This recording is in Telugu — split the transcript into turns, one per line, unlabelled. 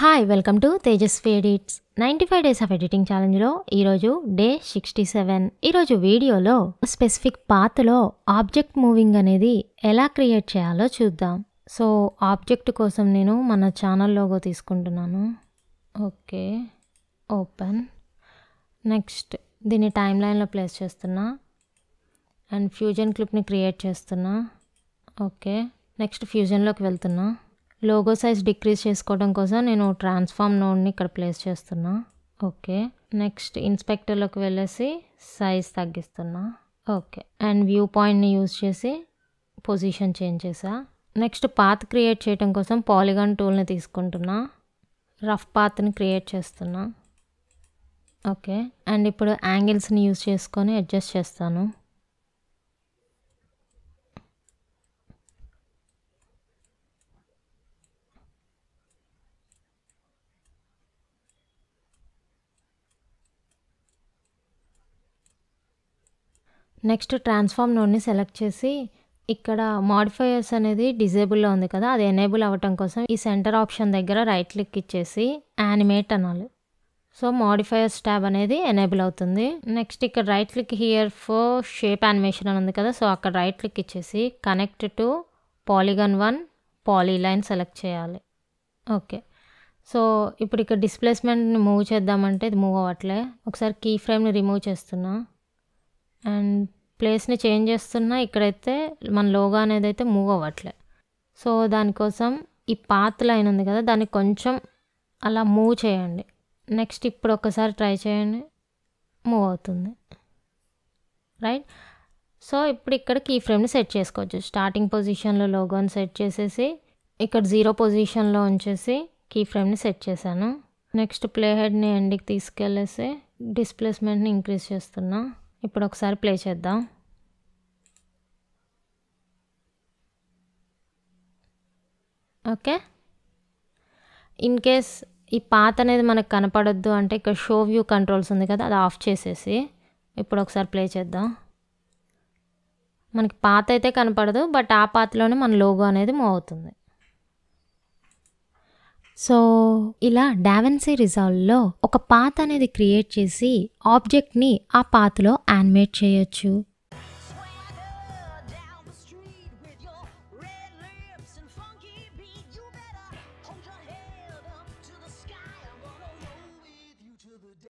Hi welcome to Tejaswi edits 95 days of editing ఛాలెంజ్లో ఈరోజు డే 67. ఈరోజు వీడియోలో స్పెసిఫిక్ పాత్లో ఆబ్జెక్ట్ మూవింగ్ అనేది ఎలా క్రియేట్ చేయాలో చూద్దాం. సో ఆబ్జెక్ట్ కోసం నేను మన ఛానల్ లోగో తీసుకుంటున్నాను. Okay, open. నెక్స్ట్ దీన్ని టైమ్ లైన్లో ప్లేస్ చేస్తున్నా అండ్ ఫ్యూజన్ క్లిప్ని క్రియేట్ చేస్తున్నా. ఓకే, నెక్స్ట్ ఫ్యూజన్లోకి వెళ్తున్నా. లోగో సైజ్ డిక్రీజ్ చేసుకోవడం కోసం నేను ట్రాన్స్ఫార్మ్ నోడ్ని ఇక్కడ ప్లేస్ చేస్తున్నా. ఓకే, నెక్స్ట్ ఇన్స్పెక్టర్లోకి వెళ్ళేసి సైజ్ తగ్గిస్తున్నా. ఓకే, అండ్ వ్యూ పాయింట్ని యూజ్ చేసి పొజిషన్ చేంజ్ చేసా. నెక్స్ట్ పాత్ క్రియేట్ చేయడం కోసం పాలిగాన్ టూల్ని తీసుకుంటున్నా. రఫ్ పాత్ని క్రియేట్ చేస్తున్నా. ఓకే, అండ్ ఇప్పుడు యాంగిల్స్ని యూజ్ చేసుకొని అడ్జస్ట్ చేస్తాను. నెక్స్ట్ ట్రాన్స్ఫార్మ్ నోడ్ని సెలెక్ట్ చేసి ఇక్కడ మాడిఫైయర్స్ అనేది డిజేబుల్లో ఉంది కదా, అది ఎనేబుల్ అవ్వటం కోసం ఈ సెంటర్ ఆప్షన్ దగ్గర రైట్ క్లిక్ ఇచ్చేసి యానిమేట్ అనాలి. సో మాడిఫైయర్స్ ట్యాబ్ అనేది ఎనేబుల్ అవుతుంది. నెక్స్ట్ ఇక్కడ right click here for shape animation అని ఉంది కదా, సో అక్కడ రైట్ క్లిక్ ఇచ్చేసి connect to polygon 1 polyline select చేయాలి. ఓకే, సో ఇప్పుడు ఇక్కడ డిస్ప్లేస్మెంట్ని మూవ్ చేద్దామంటే ఇది మూవ్ అవ్వట్లే. ఒకసారి కీ ఫ్రేమ్ని రిమూవ్ చేస్తున్నా అండ్ ప్లేస్ని చేంజ్ చేస్తున్నా. ఇక్కడైతే మన లోగో అనేది అయితే మూవ్ అవ్వట్లే. సో దానికోసం ఈ పాత్ లైన్ ఉంది కదా, దాన్ని కొంచెం అలా మూవ్ చేయండి. నెక్స్ట్ ఇప్పుడు ఒకసారి ట్రై చేయండి, మూవ్ అవుతుంది. రైట్, సో ఇప్పుడు ఇక్కడ కీ ఫ్రేమ్ని సెట్ చేసుకోవచ్చు. స్టార్టింగ్ పొజిషన్లో లోగోని సెట్ చేసేసి ఇక్కడ 0 పొజిషన్లో ఉంచేసి కీ ఫ్రేమ్ని సెట్ చేశాను. నెక్స్ట్ ప్లే హెడ్ని ఎండ్కి తీసుకెళ్ళేసి డిస్ప్లేస్మెంట్ని ఇంక్రీజ్ చేస్తున్నా. ఇప్పుడు ఒకసారి ప్లే చేద్దాం. ఓకే, ఇన్ కేస్ ఈ పాత్ అనేది మనకు కనపడొద్దు అంటే ఇక్కడ షో వ్యూ కంట్రోల్స్ ఉంది కదా, అది ఆఫ్ చేసేసి ఇప్పుడు ఒకసారి ప్లే చేద్దాం. మనకి పాత్ అయితే కనపడదు, బట్ ఆ పాత్లోనే మన లోగో అనేది మూవ్ అవుతుంది. సో ఇలా డావిన్సీ రిజాల్వ్లో ఒక పాత్ అనేది క్రియేట్ చేసి ఆబ్జెక్ట్ని ఆ పాత్లో యానిమేట్ చేయొచ్చు.